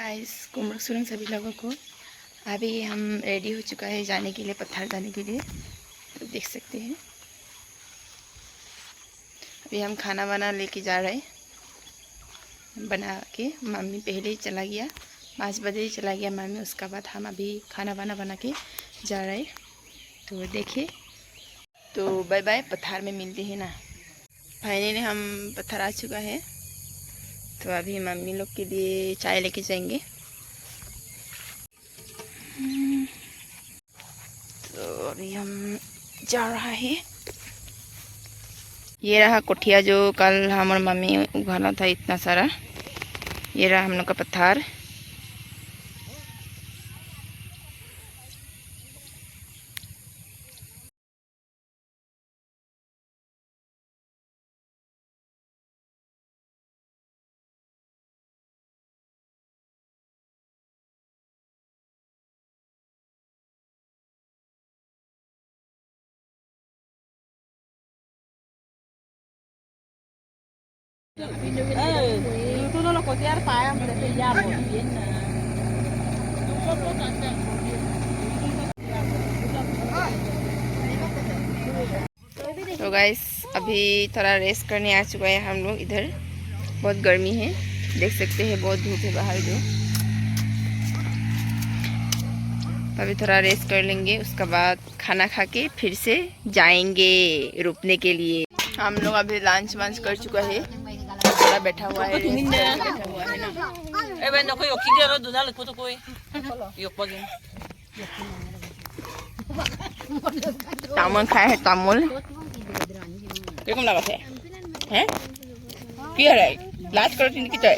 Guys कुमरक सुरंग सभी लोगों को। अभी हम रेडी हो चुका है जाने के लिए, पत्थर जाने के लिए। तो देख सकते हैं अभी हम खाना वाना लेके जा रहे हैं बना के। मम्मी पहले ही चला गया, 5 बजे ही चला गया मम्मी। उसका बाद हम अभी खाना वाना बना के जा रहे हैं। तो देखिए, तो बाय बाय, पत्थर में मिलते हैं ना। फाइनली हम पत्थर आ चुका है। तो अभी मम्मी लोग के लिए चाय लेके जाएंगे। तो अभी हम जा रहा है। ये रहा कोठिया जो कल हम और मम्मी उगाना था इतना सारा। ये रहा हम लोग का पत्थर। तो गाइस अभी थोड़ा रेस्ट करने आ चुका है हम लोग इधर। बहुत गर्मी है, देख सकते हैं, बहुत धूप है बाहर जो। तो अभी थोड़ा रेस्ट कर लेंगे, उसके बाद खाना खा के फिर से जाएंगे रुकने के लिए। हम लोग अभी लंच वंच कर चुका है, थोड़ा बैठा हुआ है, बैठा हुआ है ना। तामुल खाए है, तामुल किरकम लगा थे हैं की है लास्ट कर तीन की तो है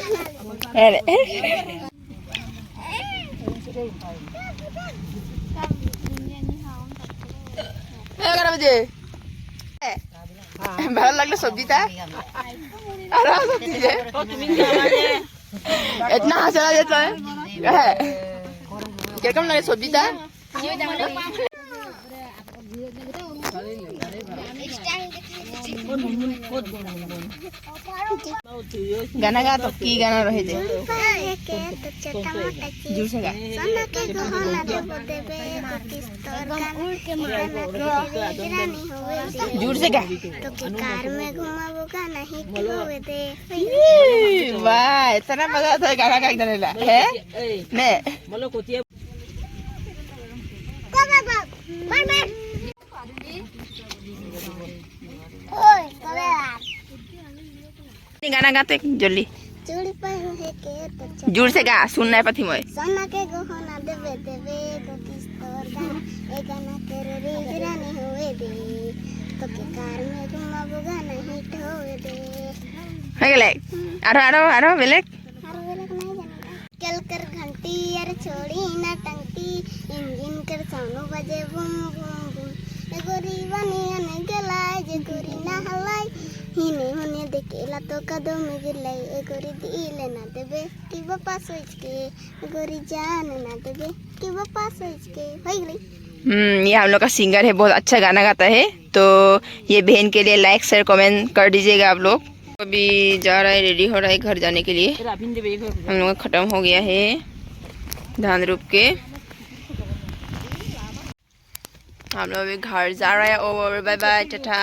एगारह बजे भाলো লাগলো सब्जीটা আর सब्जी है इतना हंसा जाता है। किरकम लगे सब्जीটা? गाना गा तो की गाना रहे थे जोर से गा। जोर से गा। वाह इतना मजा आता है गाना गा है ने। गाना गाते जल्दी जोर से गा, सुनना है पति मोय। सोना के गहना देवे देवे तो किस्तोर गाना ए गाना तेरे रे रानी होवे दे तो के कार में घुमाबो गाना हिट होवे दे हो गेले। आरो आरो आरो बेलेक नहीं जाना। कल कर घंटी यार छोड़ी ना टंकी, इंजन कर साउंड बजे बूम बूम बूम। ए गोरी बनी अने गलाय जे गोरी ना हलाई हिने होने देखेला तो कदम में गिरलाई। ए गोरी दिले ना देबे कि बापा सोच के, गोरी जान ना देबे कि बापा सोच के। हो गई। ये हम लोग का सिंगर है, बहुत अच्छा गाना गाता है। तो ये बहन के लिए लाइक शेयर कमेंट कर दीजिएगा आप लोग। अभी जा रहा है, रेडी हो रहा है घर जाने के लिए। हम लोग का खत्म हो गया है धान रोप के। हम लोग अभी घर जा रहे हैं। Over bye bye Tata.